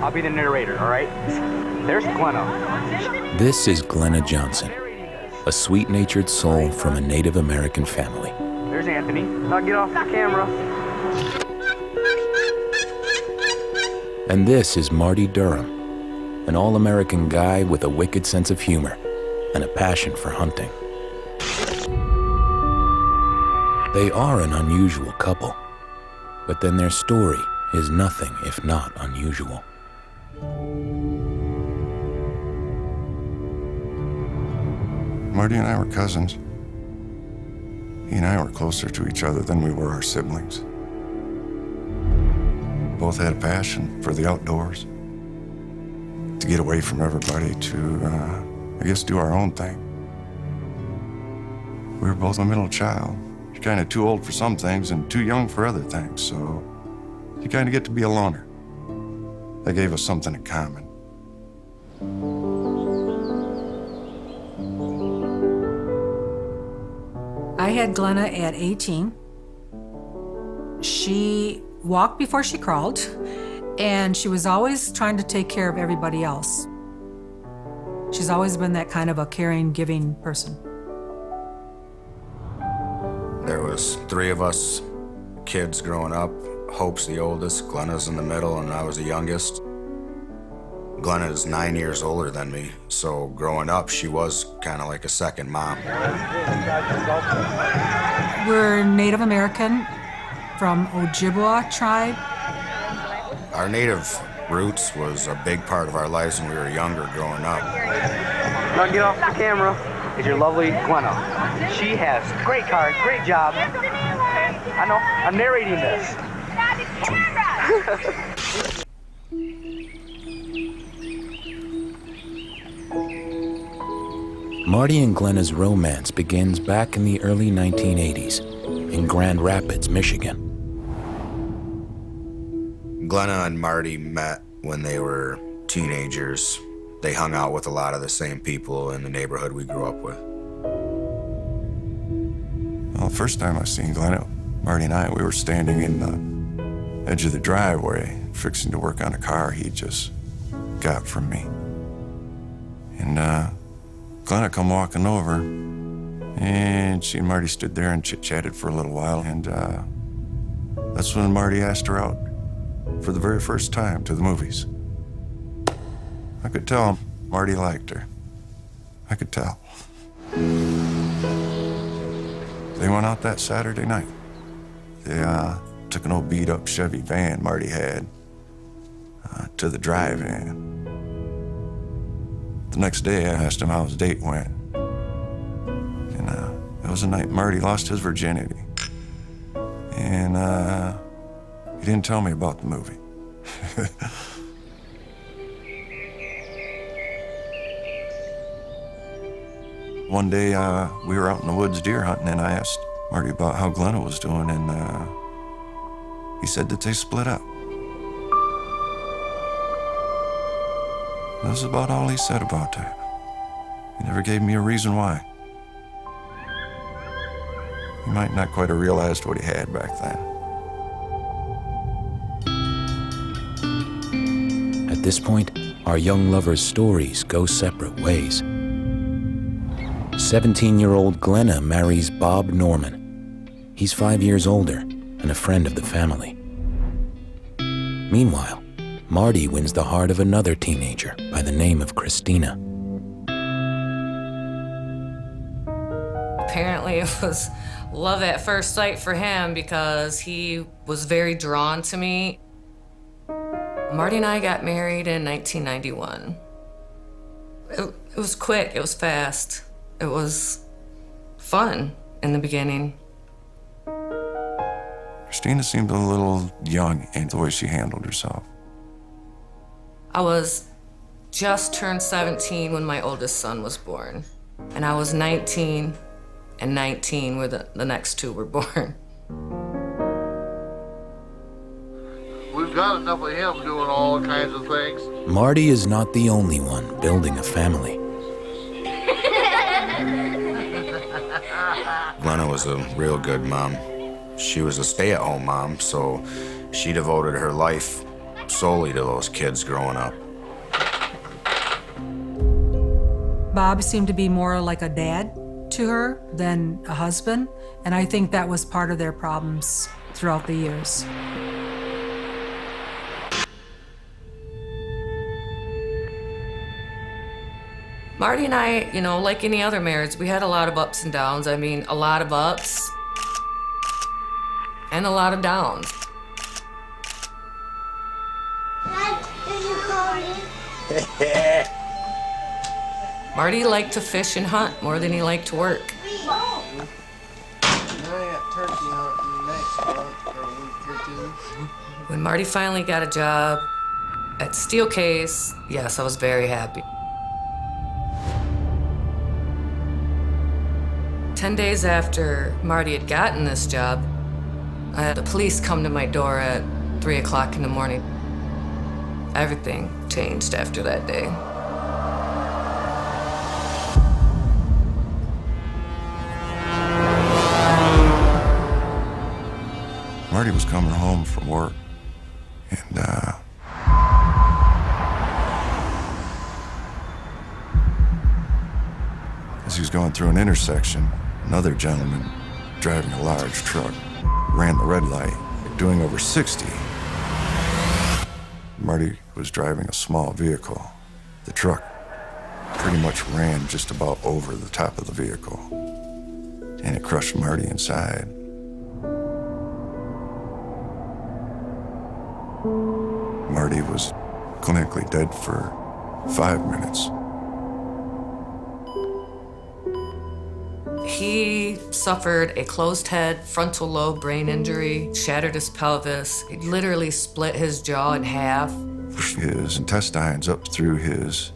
I'll be the narrator, all right? There's Glenna. This is Glenna Johnson, a sweet-natured soul from a Native American family. There's Anthony. Now get off the camera. And this is Marty Durham, an all-American guy with a wicked sense of humor and a passion for hunting. They are an unusual couple, but then their story is nothing if not unusual. Marty and I were cousins. He and I were closer to each other than we were our siblings. Both had a passion for the outdoors, to get away from everybody, to, I guess, do our own thing. We were both a middle child. You're kind of too old for some things and too young for other things, so you kind of get to be a loner. That gave us something in common. I had Glenna at 18. She walked before she crawled, and she was always trying to take care of everybody else. She's always been that kind of a caring, giving person. There was 3 of us kids growing up. Hope's the oldest, Glenna's in the middle, and I was the youngest. Glenna is 9 years older than me, so growing up, she was kind of like a second mom. We're Native American from Ojibwa tribe. Our native roots was a big part of our lives when we were younger growing up. Now get off the camera. Is your lovely Glenna. She has great cars, great job. I know, I'm narrating this. Marty and Glenna's romance begins back in the early 1980s in Grand Rapids, Michigan. Glenna and Marty met when they were teenagers. They hung out with a lot of the same people in the neighborhood we grew up with. Well, the first time I seen Glenna, Marty and we were standing in the edge of the driveway, fixing to work on a car he just got from me. And Glenna come walking over, and she and Marty stood there and chit-chatted for a little while, and that's when Marty asked her out for the very first time to the movies. I could tell Marty liked her. I could tell. They went out that Saturday night. They took an old beat-up Chevy van Marty had to the drive-in. The next day, I asked him how his date went. And that was the night Marty lost his virginity. And he didn't tell me about the movie. One day, we were out in the woods deer hunting, and I asked Marty about how Glenna was doing, and he said that they split up. That was about all he said about that. He never gave me a reason why. He might not quite have realized what he had back then. At this point, our young lovers' stories go separate ways. 17-year-old Glenna marries Bob Norman. He's 5 years older and a friend of the family. Meanwhile, Marty wins the heart of another teenager by the name of Christina. Apparently it was love at first sight for him because he was very drawn to me. Marty and I got married in 1991. It was quick, it was fast. It was fun in the beginning. Christina seemed a little young in the way she handled herself. I was just turned 17 when my oldest son was born. And I was 19 and 19 where the next 2 were born. We've got enough of him doing all kinds of things. Marty is not the only one building a family. Glenna was a real good mom. She was a stay-at-home mom, so she devoted her life solely to those kids growing up. Bob seemed to be more like a dad to her than a husband, and I think that was part of their problems throughout the years. Marty and I, like any other marriage, we had a lot of ups and downs. I mean, a lot of ups and a lot of downs. Marty liked to fish and hunt more than he liked to work. When Marty finally got a job at Steelcase, yes, I was very happy. 10 days after Marty had gotten this job, I had the police come to my door at 3 o'clock in the morning. Everything changed after that day. Marty was coming home from work, and as he was going through an intersection, another gentleman driving a large truck ran the red light, doing over 60. Marty was driving a small vehicle. The truck pretty much ran just about over the top of the vehicle, and it crushed Marty inside. Marty was clinically dead for 5 minutes. He suffered a closed head, frontal lobe brain injury, shattered his pelvis. He literally split his jaw in half. His intestines up through his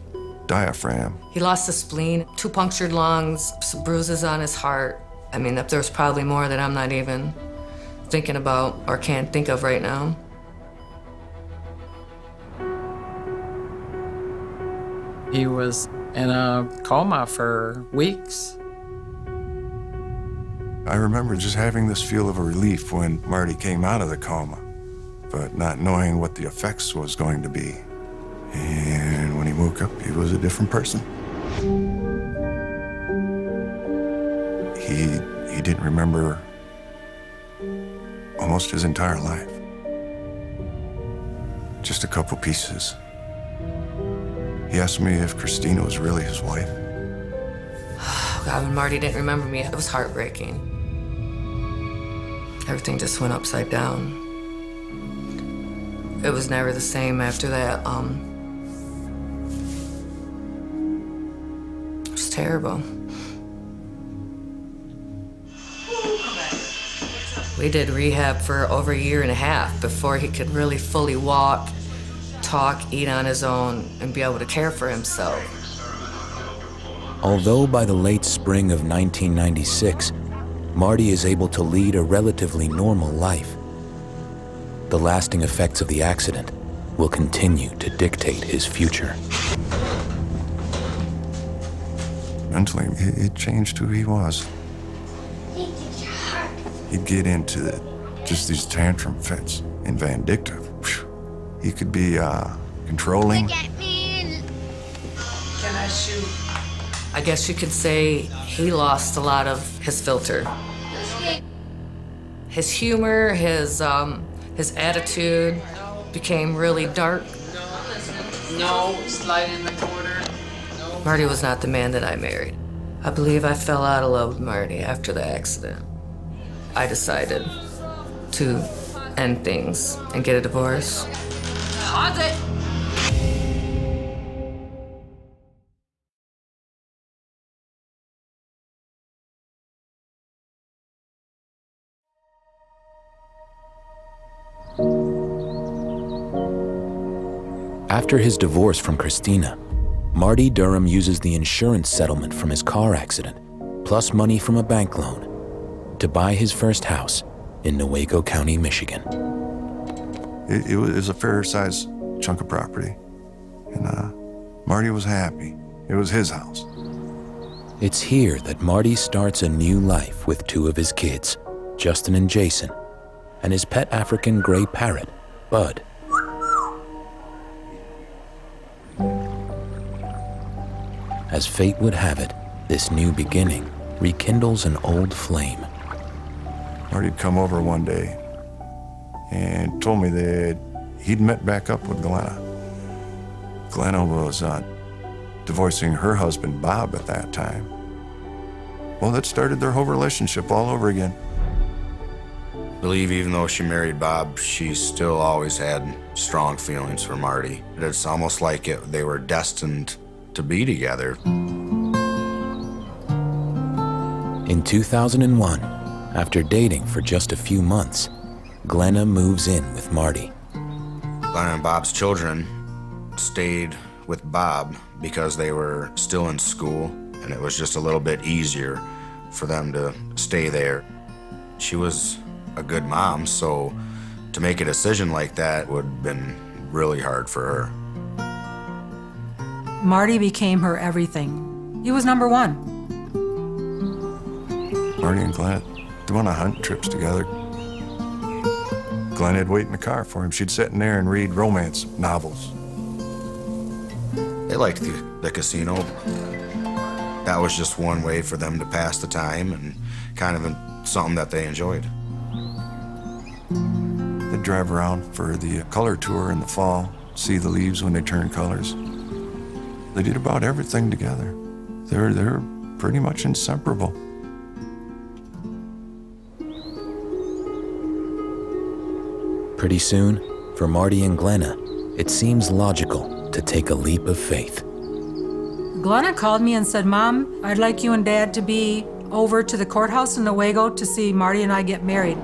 diaphragm. He lost a spleen, 2 punctured lungs, some bruises on his heart. I mean, there's probably more that I'm not even thinking about or can't think of right now. He was in a coma for weeks. I remember just having this feel of a relief when Marty came out of the coma, but not knowing what the effects was going to be. And when he woke up, he was a different person. He didn't remember almost his entire life. Just a couple pieces. He asked me if Christina was really his wife. God, when Marty didn't remember me, it was heartbreaking. Everything just went upside down. It was never the same after that. It was terrible. We did rehab for over 1.5 years before he could really fully walk, talk, eat on his own, and be able to care for himself. Although by the late spring of 1996, Marty is able to lead a relatively normal life, the lasting effects of the accident will continue to dictate his future. Mentally, it changed who he was. He'd get into just these tantrum fits and vindictive. He could be controlling. Look at me. Can I shoot? I guess you could say he lost a lot of his filter. His humor, his attitude became really dark. No, slide in the corner. No. Marty was not the man that I married. I believe I fell out of love with Marty after the accident. I decided to end things and get a divorce. Pause it. After his divorce from Christina, Marty Durham uses the insurance settlement from his car accident, plus money from a bank loan, to buy his first house in Newaygo County, Michigan. It was a fair-sized chunk of property, and Marty was happy. It was his house. It's here that Marty starts a new life with 2 of his kids, Justin and Jason, and his pet African gray parrot, Bud. as fate would have it, this new beginning rekindles an old flame. Marty'd come over one day and told me that he'd met back up with Glenna. Glenna was divorcing her husband, Bob, at that time. Well, that started their whole relationship all over again. I believe even though she married Bob, she still always had strong feelings for Marty. It's almost like they were destined to be together. In 2001, after dating for just a few months, Glenna moves in with Marty. Glenna and Bob's children stayed with Bob because they were still in school, and it was just a little bit easier for them to stay there. She was a good mom, so to make a decision like that would have been really hard for her. Marty became her everything. He was number one. Marty and Glenna went on hunt trips together. Glenna'd wait in the car for him. She'd sit in there and read romance novels. They liked the casino. That was just one way for them to pass the time and kind of something that they enjoyed. They'd drive around for the color tour in the fall, see the leaves when they turn colors. They did about everything together. They're pretty much inseparable. Pretty soon, for Marty and Glenna, it seems logical to take a leap of faith. Glenna called me and said, "Mom, I'd like you and Dad to be over to the courthouse in Newaygo to see Marty and I get married."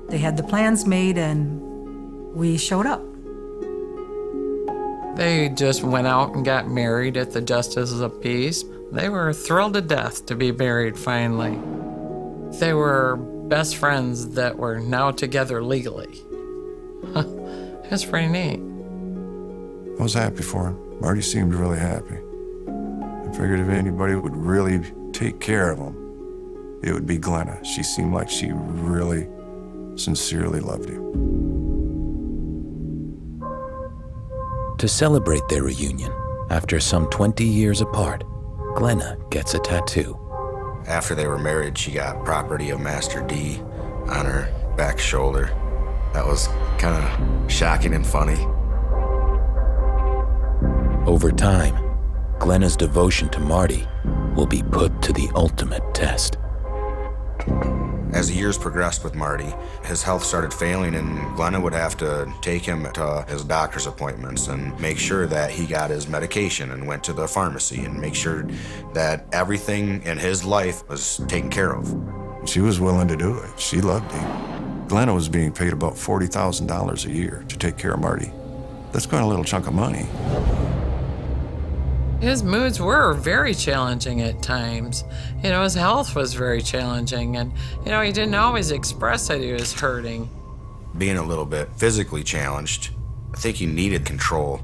They had the plans made and we showed up. They just went out and got married at the Justices of Peace. They were thrilled to death to be married finally. They were best friends that were now together legally. That's pretty neat. I was happy for him. Marty seemed really happy. I figured if anybody would really take care of him, it would be Glenna. She seemed like she really sincerely loved him. To celebrate their reunion, after some 20 years apart, Glenna gets a tattoo. After they were married, she got property of Master D on her back shoulder. That was kind of shocking and funny. Over time, Glenna's devotion to Marty will be put to the ultimate test. As the years progressed with Marty, his health started failing, and Glenna would have to take him to his doctor's appointments and make sure that he got his medication and went to the pharmacy and make sure that everything in his life was taken care of. She was willing to do it. She loved him. Glenna was being paid about $40,000 a year to take care of Marty. That's quite a little chunk of money. His moods were very challenging at times. His health was very challenging, and, he didn't always express that he was hurting. Being a little bit physically challenged, I think he needed control.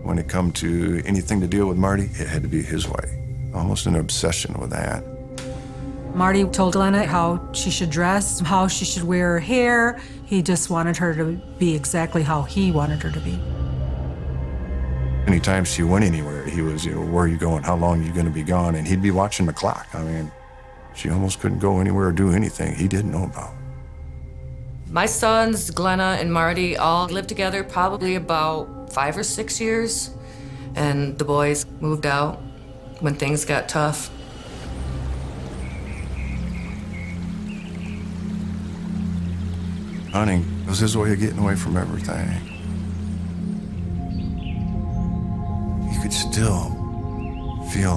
When it come to anything to deal with Marty, it had to be his way. Almost an obsession with that. Marty told Glenna how she should dress, how she should wear her hair. He just wanted her to be exactly how he wanted her to be. Anytime she went anywhere, he was, where are you going? How long are you going to be gone? And he'd be watching the clock. I mean, she almost couldn't go anywhere or do anything he didn't know about. My sons, Glenna and Marty, all lived together probably about 5 or 6 years. And the boys moved out when things got tough. Hunting was his way of getting away from everything. You could still feel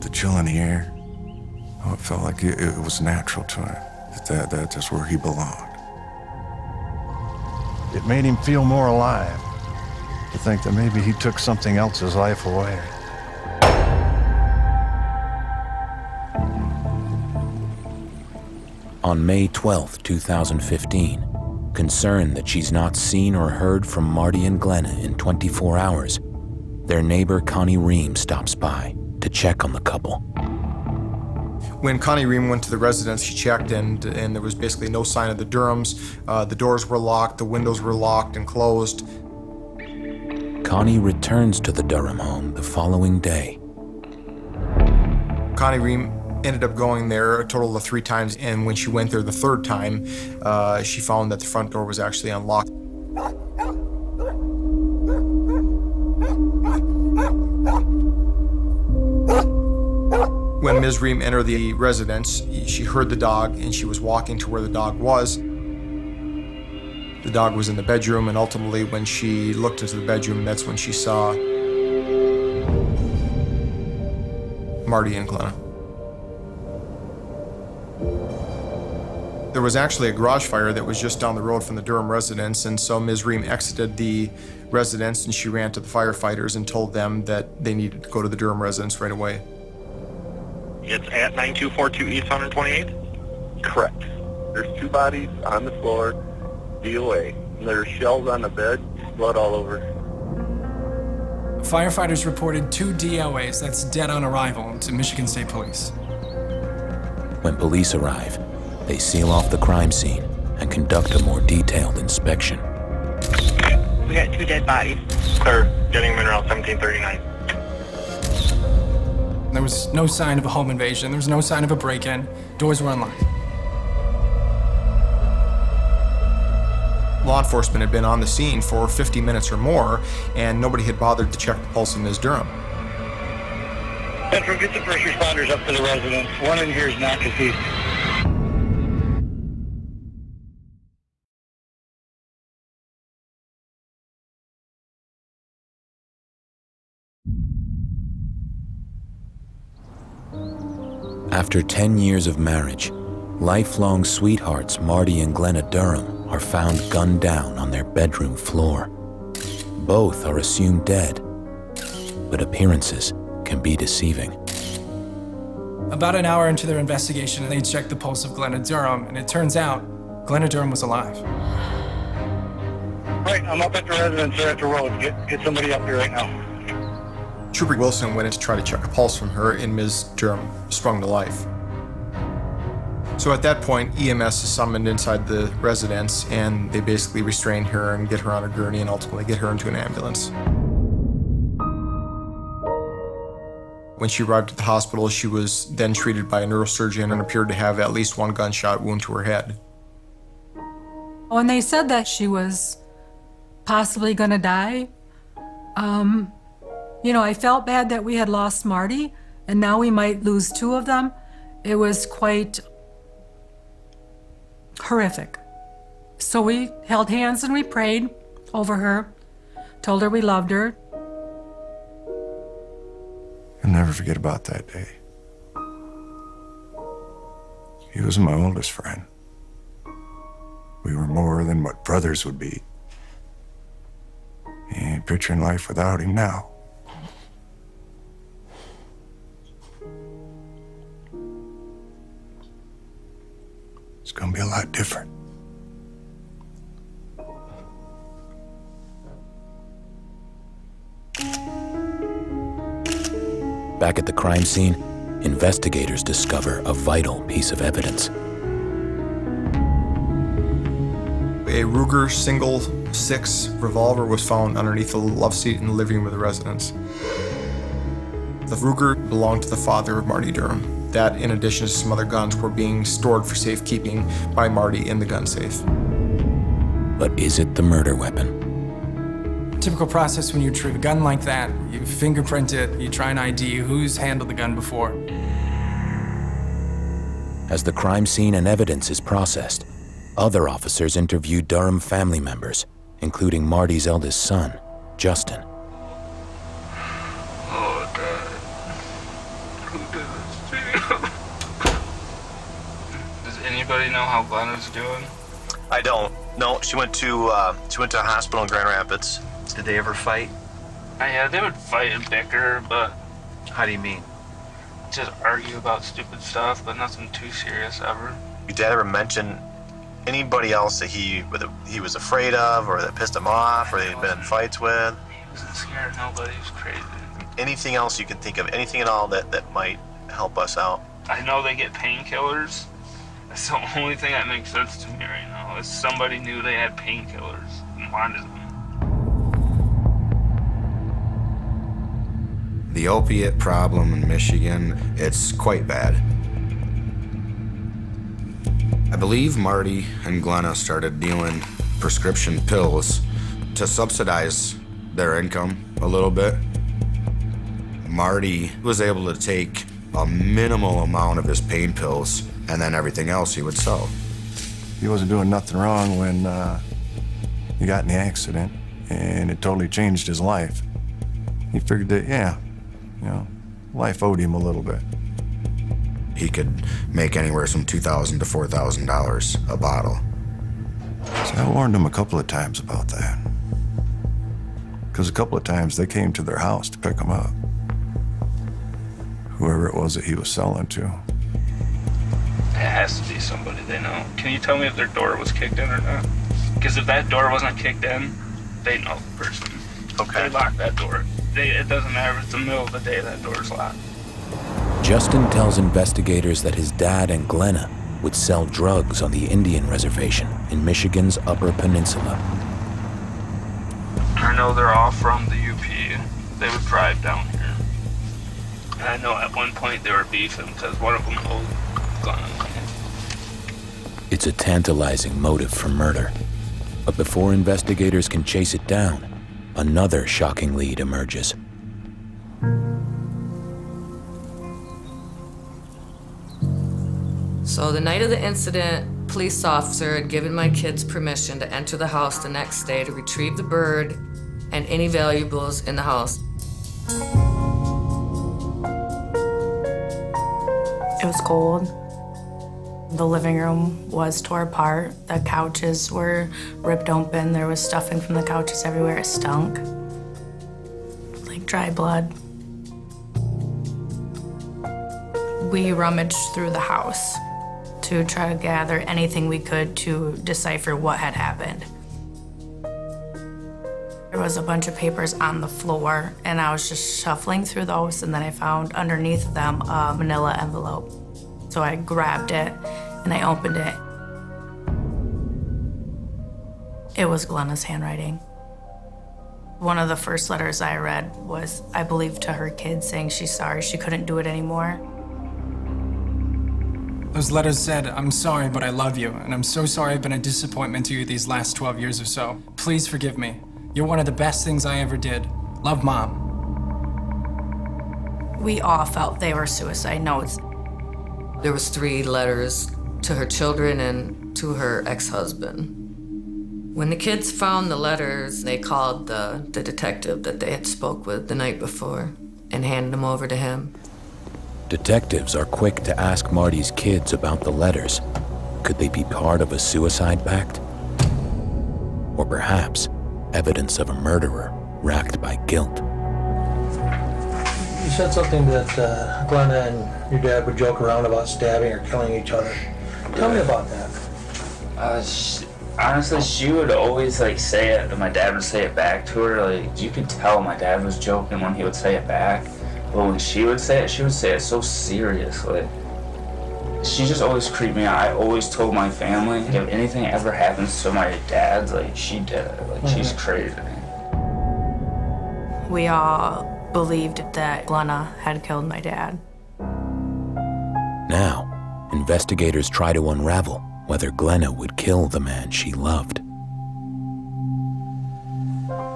the chill in the air. Oh, it felt like it was natural to him, that's where he belonged. It made him feel more alive, to think that maybe he took something else's life away. On May 12, 2015, concerned that she's not seen or heard from Marty and Glenna in 24 hours, their neighbor Connie Ream stops by to check on the couple. When Connie Ream went to the residence, she checked and there was basically no sign of the Durhams. The doors were locked, the windows were locked and closed. Connie returns to the Durham home the following day. Connie Ream ended up going there a total of 3 times, and when she went there the 3rd time, she found that the front door was actually unlocked. When Ms. Ream entered the residence, she heard the dog, and she was walking to where the dog was. The dog was in the bedroom, and ultimately when she looked into the bedroom, that's when she saw Marty and Glenna. There was actually a garage fire that was just down the road from the Durham residence, and so Ms. Ream exited the residence and she ran to the firefighters and told them that they needed to go to the Durham residence right away. It's at 9242 East 128th? Correct. There's 2 bodies on the floor, DOA. There's shells on the bed, blood all over. Firefighters reported 2 DOAs, that's dead on arrival, to Michigan State Police. When police arrive, they seal off the crime scene and conduct a more detailed inspection. We got 2 dead bodies. Clear. Getting them in around 1739. There was no sign of a home invasion. There was no sign of a break-in. Doors were unlocked. Law enforcement had been on the scene for 50 minutes or more, and nobody had bothered to check the pulse of Ms. Durham. Central, get the first responders up to the residence. One in here is not deceased. After 10 years of marriage, lifelong sweethearts Marty and Glenna Durham are found gunned down on their bedroom floor. Both are assumed dead, but appearances can be deceiving. About an hour into their investigation, they checked the pulse of Glenna Durham, and it turns out Glenna Durham was alive. Right, I'm up at the residence there at the road. Get somebody up here right now. Trooper Wilson went in to try to check a pulse from her, and Ms. Durham sprung to life. So at that point, EMS is summoned inside the residence, and they basically restrain her and get her on a gurney and ultimately get her into an ambulance. When she arrived at the hospital, she was then treated by a neurosurgeon and appeared to have at least 1 gunshot wound to her head. When they said that she was possibly going to die, I felt bad that we had lost Marty, and now we might lose 2 of them. It was quite horrific. So we held hands and we prayed over her, told her we loved her. I'll never forget about that day. He was my oldest friend. We were more than what brothers would be. He ain't picturing life without him now. It's gonna be a lot different. Back at the crime scene, investigators discover a vital piece of evidence. A Ruger single 6 revolver was found underneath the love seat in the living room of the residence. The Ruger belonged to the father of Marty Durham. That, in addition to some other guns, were being stored for safekeeping by Marty in the gun safe. But is it the murder weapon? Typical process when you retrieve a gun like that, you fingerprint it, you try and ID who's handled the gun before. As the crime scene and evidence is processed, other officers interview Durham family members, including Marty's eldest son, Justin. Oh, God. Who did this to you? Does anybody know how Glenna's doing? I don't. No, she went to a hospital in Grand Rapids. Did they ever fight? Yeah, they would fight and bicker, but How do you mean? just argue about stupid stuff, but nothing too serious ever. Your dad ever mention anybody else that he was afraid of, or that pissed him off, or they'd been in fights with? He wasn't scared of nobody. He was crazy. Anything else you can think of? Anything at all that might help us out? I know they get painkillers. That's the only thing that makes sense to me right now. Is somebody knew they had painkillers and wanted them. The opiate problem in Michigan, it's quite bad. I believe Marty and Glenna started dealing prescription pills to subsidize their income a little bit. Marty was able to take a minimal amount of his pain pills, and then everything else he would sell. He wasn't doing nothing wrong when he got in the accident, and it totally changed his life. He figured that, yeah, you know, life owed him a little bit. He could make anywhere from $2,000 to $4,000 a bottle. So I warned him a couple of times about that. Because a couple of times they came to their house to pick him up. Whoever it was that he was selling to. It has to be somebody they know. Can you tell me if their door was kicked in or not? Because if that door wasn't kicked in, they know the person. Okay. They locked that door. It doesn't matter if it's the middle of the day, that door's locked. Justin tells investigators that his dad and Glenna would sell drugs on the Indian reservation in Michigan's Upper Peninsula. I know they're all from the UP. They would drive down here. And I know at one point they were beefing because one of them owed Glenna money. It's a tantalizing motive for murder. But before investigators can chase it down, another shocking lead emerges. So the night of the incident, police officer had given my kids permission to enter the house the next day to retrieve the bird and any valuables in the house. It was cold. The living room was tore apart. The couches were ripped open. There was stuffing from the couches everywhere. It stunk. Like dry blood. We rummaged through the house to try to gather anything we could to decipher what had happened. There was a bunch of papers on the floor, and I was just shuffling through those, and then I found underneath them a manila envelope. So I grabbed it, and I opened it. It was Glenna's handwriting. One of the first letters I read was, I believe, to her kids saying she's sorry she couldn't do it anymore. Those letters said, "I'm sorry, but I love you, and I'm so sorry I've been a disappointment to you these last 12 years or so. Please forgive me. You're one of the best things I ever did. Love, Mom." We all felt they were suicide notes. There was 3 letters to her children and to her ex-husband. When the kids found the letters, they called the detective that they had spoke with the night before and handed them over to him. Detectives are quick to ask Marty's kids about the letters. Could they be part of a suicide pact? Or perhaps evidence of a murderer racked by guilt? You said something that Glenna and your dad would joke around about stabbing or killing each other. Tell me about that. Honestly, she would always say it, and my dad would say it back to her. You could tell my dad was joking when he would say it back. But when she would say it so seriously. She just always creeped me out. I always told my family, if anything ever happens to my dad, she did it. She's crazy. We all believed that Glenna had killed my dad. Now, investigators try to unravel whether Glenna would kill the man she loved.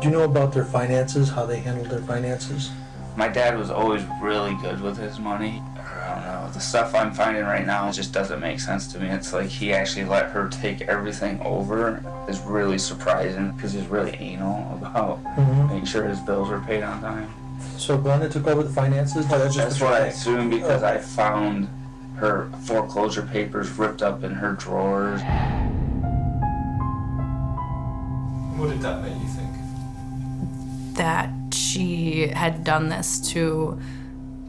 Do you know about their finances, how they handled their finances? My dad was always really good with his money. I don't know. The stuff I'm finding right now just doesn't make sense to me. It's like he actually let her take everything over. It's really surprising because he's really anal about making sure his bills were paid on time. So Glenna took over the finances? That's what I assumed because I found her foreclosure papers ripped up in her drawers. What did that make you think? That she had done this to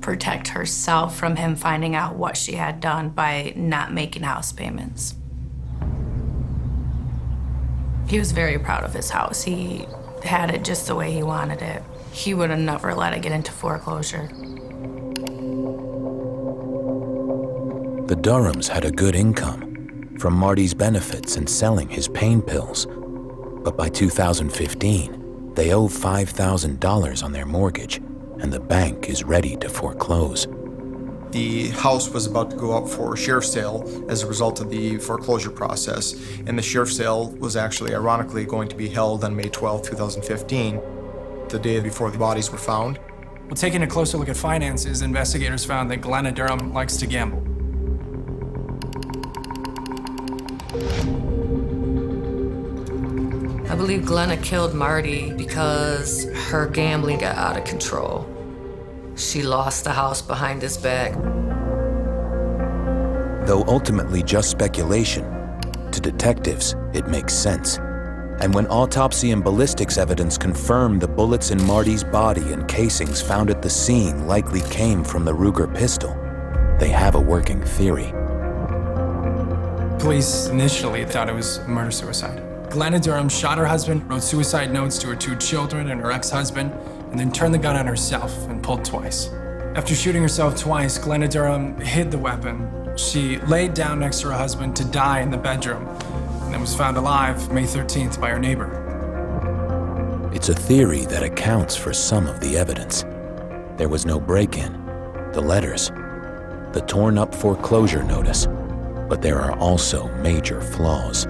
protect herself from him finding out what she had done by not making house payments. He was very proud of his house. He had it just the way he wanted it. He would have never let it get into foreclosure. The Durhams had a good income from Marty's benefits and selling his pain pills. But by 2015, they owed $5,000 on their mortgage and the bank is ready to foreclose. The house was about to go up for sheriff's sale as a result of the foreclosure process, and the sheriff's sale was actually, ironically, going to be held on May 12, 2015, the day before the bodies were found. Well, taking a closer look at finances, investigators found that Glenna Durham likes to gamble. I believe Glenna killed Marty because her gambling got out of control. She lost the house behind his back. Though ultimately just speculation, to detectives, it makes sense. And when autopsy and ballistics evidence confirm the bullets in Marty's body and casings found at the scene likely came from the Ruger pistol, they have a working theory. Police initially thought it was murder-suicide. Glenna Durham shot her husband, wrote suicide notes to her 2 children and her ex-husband, and then turned the gun on herself and pulled twice. After shooting herself twice, Glenna Durham hid the weapon. She laid down next to her husband to die in the bedroom, and then was found alive May 13th by her neighbor. It's a theory that accounts for some of the evidence. There was no break-in, the letters, the torn-up foreclosure notice, but there are also major flaws.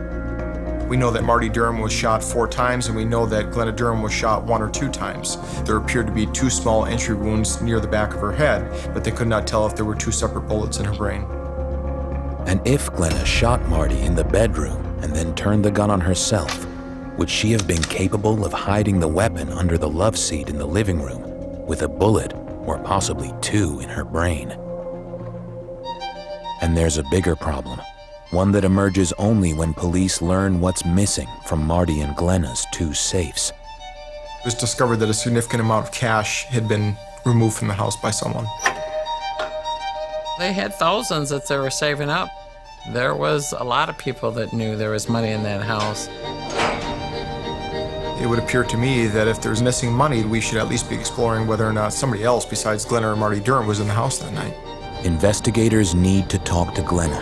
We know that Marty Durham was shot 4 times, and we know that Glenna Durham was shot 1 or 2 times. There appeared to be 2 small entry wounds near the back of her head, but they could not tell if there were 2 separate bullets in her brain. And if Glenna shot Marty in the bedroom and then turned the gun on herself, would she have been capable of hiding the weapon under the love seat in the living room with a bullet or possibly 2 in her brain? And there's a bigger problem. One that emerges only when police learn what's missing from Marty and Glenna's 2 safes. It was discovered that a significant amount of cash had been removed from the house by someone. They had thousands that they were saving up. There was a lot of people that knew there was money in that house. It would appear to me that if there's missing money, we should at least be exploring whether or not somebody else besides Glenna or Marty Durham was in the house that night. Investigators need to talk to Glenna,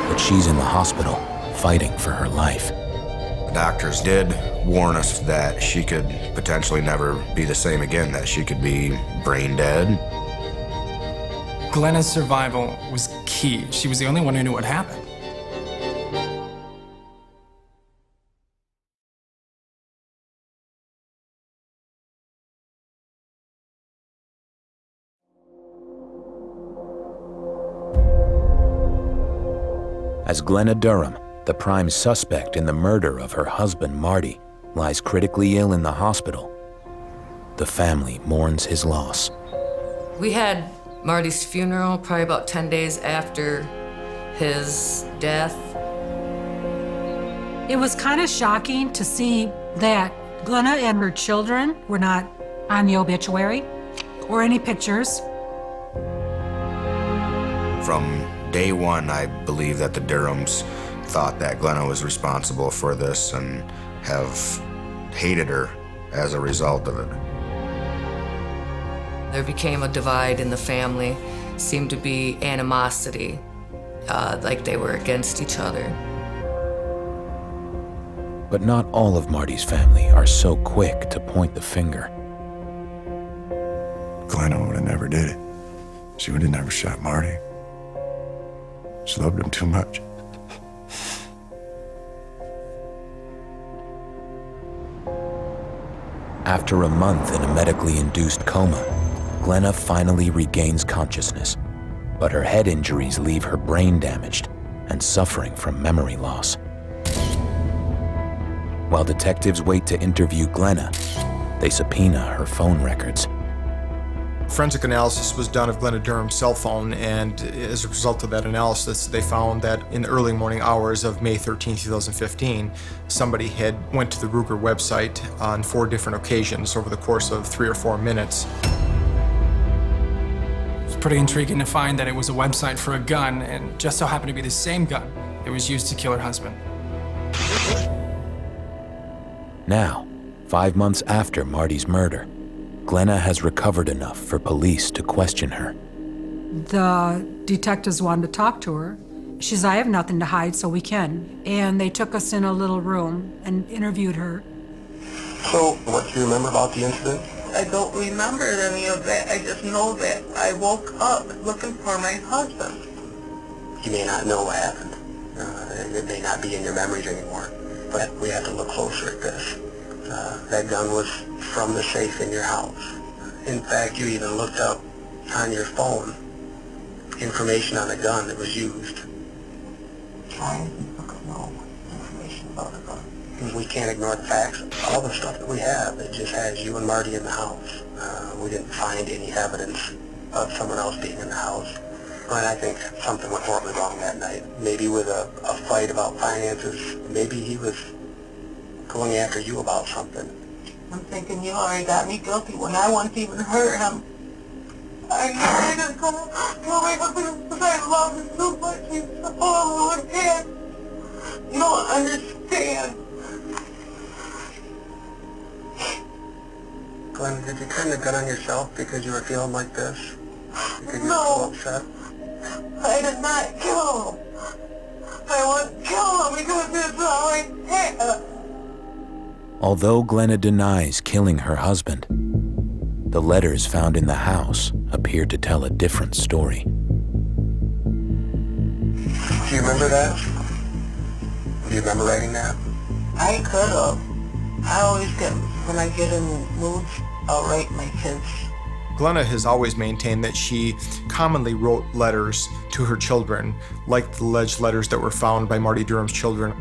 but she's in the hospital, fighting for her life. The doctors did warn us that she could potentially never be the same again, that she could be brain dead. Glenna's survival was key. She was the only one who knew what happened. As Glenna Durham, the prime suspect in the murder of her husband Marty, lies critically ill in the hospital, the family mourns his loss. We had Marty's funeral probably about 10 days after his death. It was kind of shocking to see that Glenna and her children were not on the obituary or any pictures. From day one, I believe that the Durhams thought that Glenna was responsible for this and have hated her as a result of it. There became a divide in the family, seemed to be animosity, like they were against each other. But not all of Marty's family are so quick to point the finger. Glenna would have never did it. She would have never shot Marty. She loved him too much. After a month in a medically induced coma, Glenna finally regains consciousness, but her head injuries leave her brain damaged and suffering from memory loss. While detectives wait to interview Glenna, they subpoena her phone records. Forensic analysis was done of Glenna Durham's cell phone, and as a result of that analysis, they found that in the early morning hours of May 13, 2015, somebody had went to the Ruger website on 4 different occasions over the course of 3 or 4 minutes. It's pretty intriguing to find that it was a website for a gun, and just so happened to be the same gun that was used to kill her husband. Now, 5 months after Marty's murder, Glenna has recovered enough for police to question her. The detectives wanted to talk to her. She says, I have nothing to hide, so we can. And they took us in a little room and interviewed her. So, what do you remember about the incident? I don't remember any of that. I just know that I woke up looking for my husband. You may not know what happened, and it may not be in your memories anymore, but we have to look closer at this. That gun was from the safe in your house. In fact, you even looked up on your phone information on the gun that was used. I don't know information about the gun. We can't ignore the facts. All the stuff that we have, it just has you and Marty in the house. We didn't find any evidence of someone else being in the house. And I think something went horribly wrong that night. Maybe with a fight about finances. Maybe he was going after you about something. I'm thinking you already got me guilty when I once even hurt him. I just gonna kill my husband because I love him so much. He's a horrible kid. You don't understand. Glenn, did you turn the gun on yourself because you were feeling like this? Because you were so upset? I did not kill him. I wouldn't kill him because it's all I had. Although Glenna denies killing her husband, the letters found in the house appear to tell a different story. Do you remember that? Do you remember writing that? I could have. I always get, when I get in moods, I'll write my kids. Glenna has always maintained that she commonly wrote letters to her children, like the alleged letters that were found by Marty Durham's children.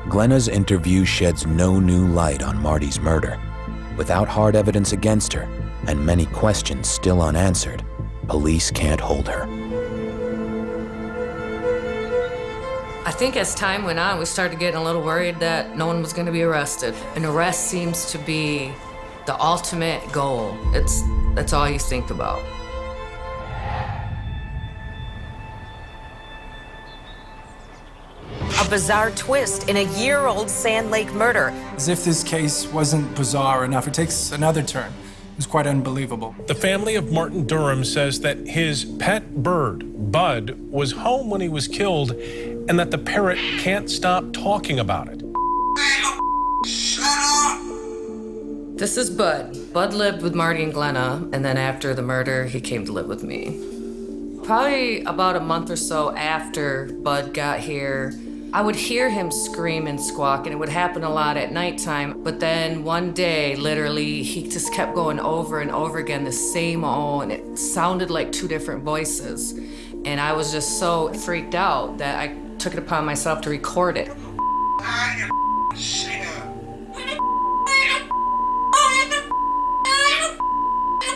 Glenna's interview sheds no new light on Marty's murder. Without hard evidence against her, and many questions still unanswered, police can't hold her. I think as time went on, we started getting a little worried that no one was going to be arrested. An arrest seems to be the ultimate goal. That's all you think about. A bizarre twist in a year-old Sand Lake murder. As if this case wasn't bizarre enough, it takes another turn. It was quite unbelievable. The family of Martin Durham says that his pet bird, Bud, was home when he was killed and that the parrot can't stop talking about it. This is Bud. Bud lived with Marty and Glenna, and then after the murder, he came to live with me. Probably about a month or so after Bud got here, I would hear him scream and squawk, and it would happen a lot at nighttime. But then one day, literally, he just kept going over and over again, the same and it sounded like two different voices. And I was just so freaked out that I took it upon myself to record it.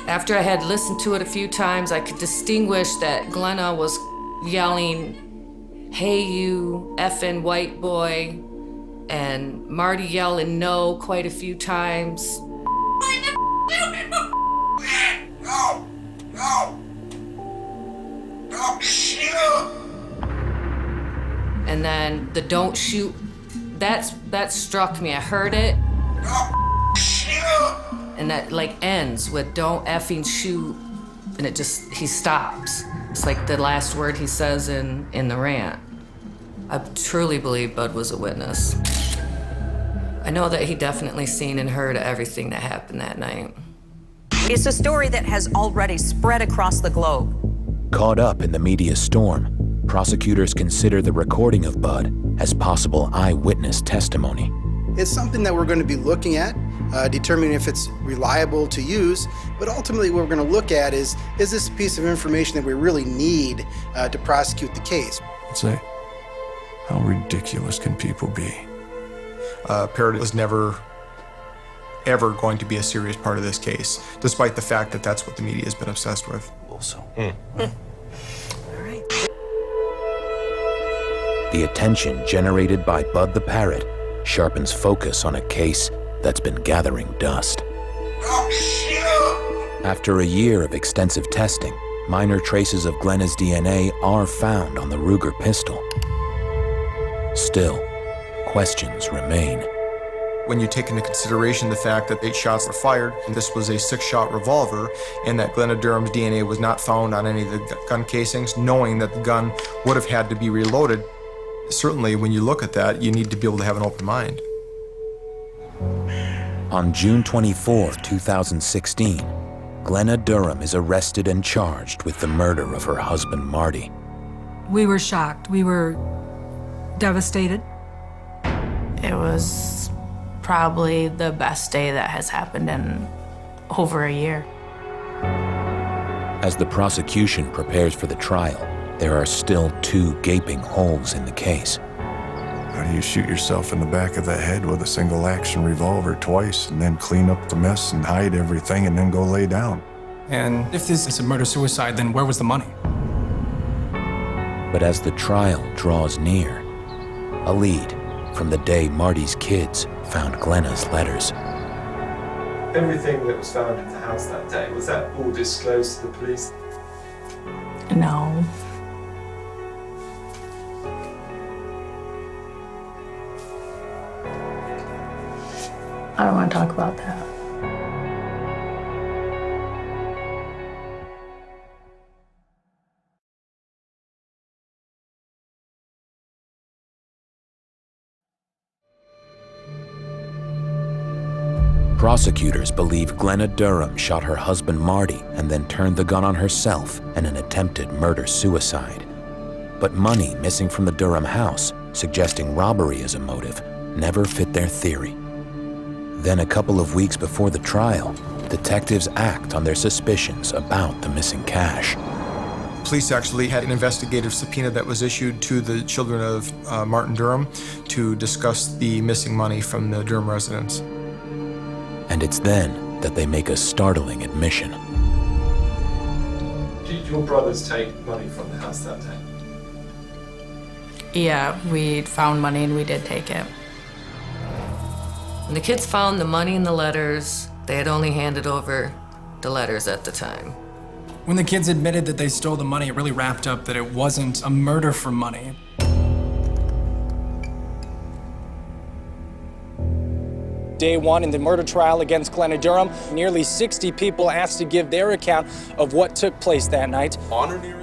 After I had listened to it a few times, I could distinguish that Glenna was yelling, "Hey you, effing white boy," and Marty yelling no quite a few times. And then the "don't shoot," that struck me. I heard it. And that like ends with "don't effing shoot," and he stops. It's like the last word he says in the rant. I truly believe Bud was a witness. I know that he definitely seen and heard everything that happened that night. It's a story that has already spread across the globe. Caught up in the media storm, prosecutors consider the recording of Bud as possible eyewitness testimony. It's something that we're going to be looking at, determining if it's reliable to use, but ultimately what we're going to look at is this a piece of information that we really need to prosecute the case? Say, how ridiculous can people be? Parrot was never, ever going to be a serious part of this case, despite the fact that that's what the media has been obsessed with. Also. The attention generated by Bud the Parrot sharpens focus on a case that's been gathering dust. After a year of extensive testing, minor traces of Glenna's DNA are found on the Ruger pistol. Still, questions remain. When you take into consideration the fact that 8 shots were fired, and this was a 6-shot revolver, and that Glenna Durham's DNA was not found on any of the gun casings, knowing that the gun would have had to be reloaded, certainly when you look at that, you need to be able to have an open mind. On June 24, 2016, Glenna Durham is arrested and charged with the murder of her husband, Marty. We were shocked. We were devastated. It was probably the best day that has happened in over a year. As the prosecution prepares for the trial, there are still 2 gaping holes in the case. How do you shoot yourself in the back of the head with a single action revolver twice and then clean up the mess and hide everything and then go lay down? And if this is a murder-suicide, then where was the money? But as the trial draws near, a lead from the day Marty's kids found Glenna's letters. Everything that was found in the house that day, was that all disclosed to the police? No. I don't want to talk about that. Prosecutors believe Glenna Durham shot her husband Marty and then turned the gun on herself in an attempted murder-suicide. But money missing from the Durham house, suggesting robbery as a motive, never fit their theory. Then a couple of weeks before the trial, detectives act on their suspicions about the missing cash. Police actually had an investigative subpoena that was issued to the children of Martin Durham to discuss the missing money from the Durham residence. And it's then that they make a startling admission. Did your brothers take money from the house that day? Yeah, we found money and we did take it. When the kids found the money and the letters, they had only handed over the letters at the time. When the kids admitted that they stole the money, it really wrapped up that it wasn't a murder for money. Day 1 in the murder trial against Glenna Durham, nearly 60 people asked to give their account of what took place that night.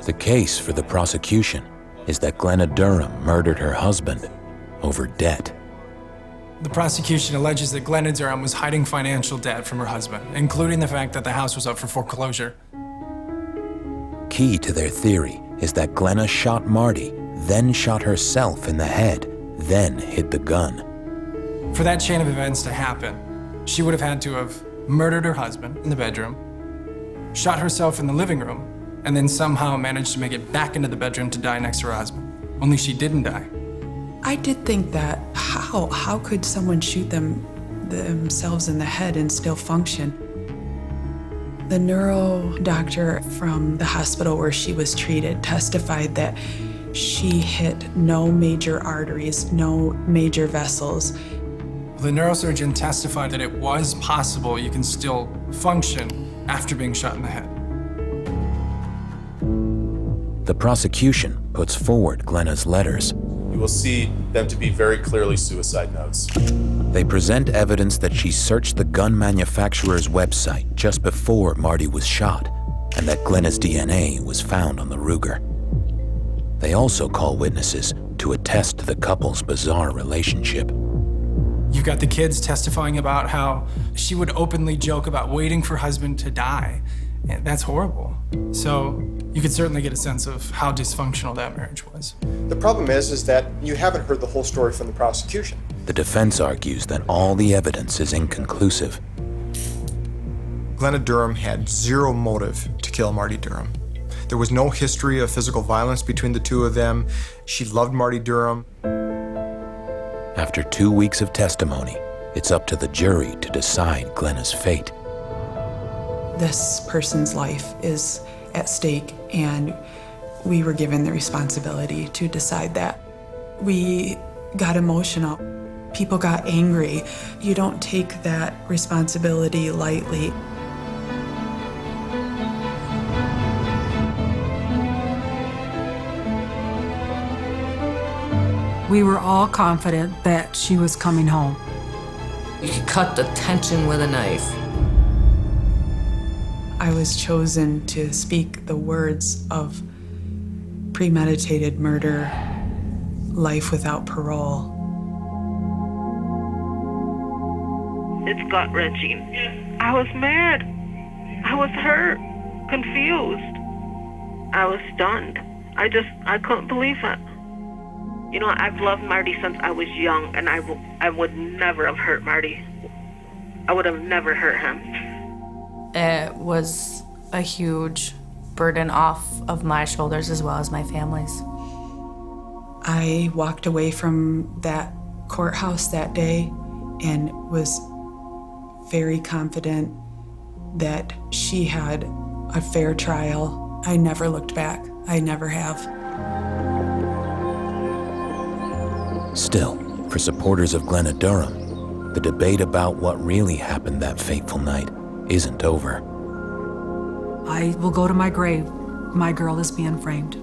The case for the prosecution is that Glenna Durham murdered her husband over debt. The prosecution alleges that Glenna Durham was hiding financial debt from her husband, including the fact that the house was up for foreclosure. Key to their theory is that Glenna shot Marty, then shot herself in the head, then hid the gun. For that chain of events to happen, she would have had to have murdered her husband in the bedroom, shot herself in the living room, and then somehow managed to make it back into the bedroom to die next to her husband. Only she didn't die. I did think that, how could someone shoot themselves in the head and still function? The neuro doctor from the hospital where she was treated testified that she hit no major arteries, no major vessels. The neurosurgeon testified that it was possible you can still function after being shot in the head. The prosecution puts forward Glenna's letters. You will see them to be very clearly suicide notes. They present evidence that she searched the gun manufacturer's website just before Marty was shot, and that Glenna's DNA was found on the Ruger. They also call witnesses to attest to the couple's bizarre relationship. You've got the kids testifying about how she would openly joke about waiting for her husband to die. And that's horrible. So you could certainly get a sense of how dysfunctional that marriage was. The problem is that you haven't heard the whole story from the prosecution. The defense argues that all the evidence is inconclusive. Glenna Durham had zero motive to kill Marty Durham. There was no history of physical violence between the two of them. She loved Marty Durham. After 2 weeks of testimony, it's up to the jury to decide Glenna's fate. This person's life is at stake, and we were given the responsibility to decide that. We got emotional. People got angry. You don't take that responsibility lightly. We were all confident that she was coming home. You could cut the tension with a knife. I was chosen to speak the words of premeditated murder, life without parole. It's gut-wrenching. I was mad. I was hurt, confused. I was stunned. I couldn't believe it. You know, I've loved Marty since I was young, and I would never have hurt Marty. I would have never hurt him. It was a huge burden off of my shoulders as well as my family's. I walked away from that courthouse that day and was very confident that she had a fair trial. I never looked back. I never have. Still, for supporters of Glenna Durham, the debate about what really happened that fateful night isn't over. I will go to my grave. My girl is being framed.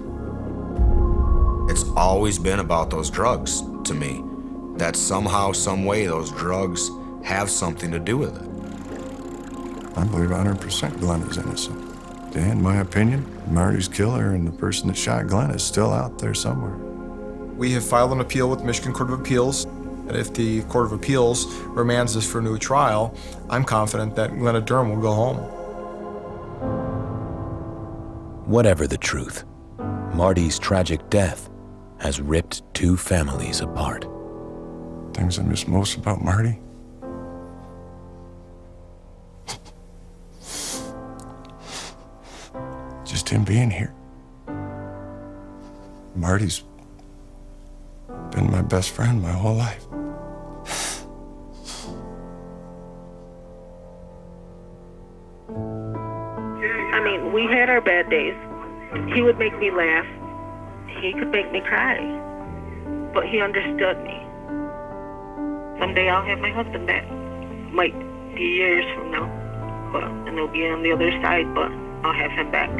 It's always been about those drugs to me. That somehow, some way, those drugs have something to do with it. I believe 100% Glenna's innocent. In my opinion, Marty's killer and the person that shot Glenn is still out there somewhere. We have filed an appeal with the Michigan Court of Appeals. And if the Court of Appeals remands this for a new trial, I'm confident that Glenna Durham will go home. Whatever the truth, Marty's tragic death has ripped two families apart. Things I miss most about Marty? Just him being here. Marty's been my best friend my whole life. I mean, we had our bad days. He would make me laugh. He could make me cry. But he understood me. Someday I'll have my husband back. Might be years from now. And he'll be on the other side, but I'll have him back.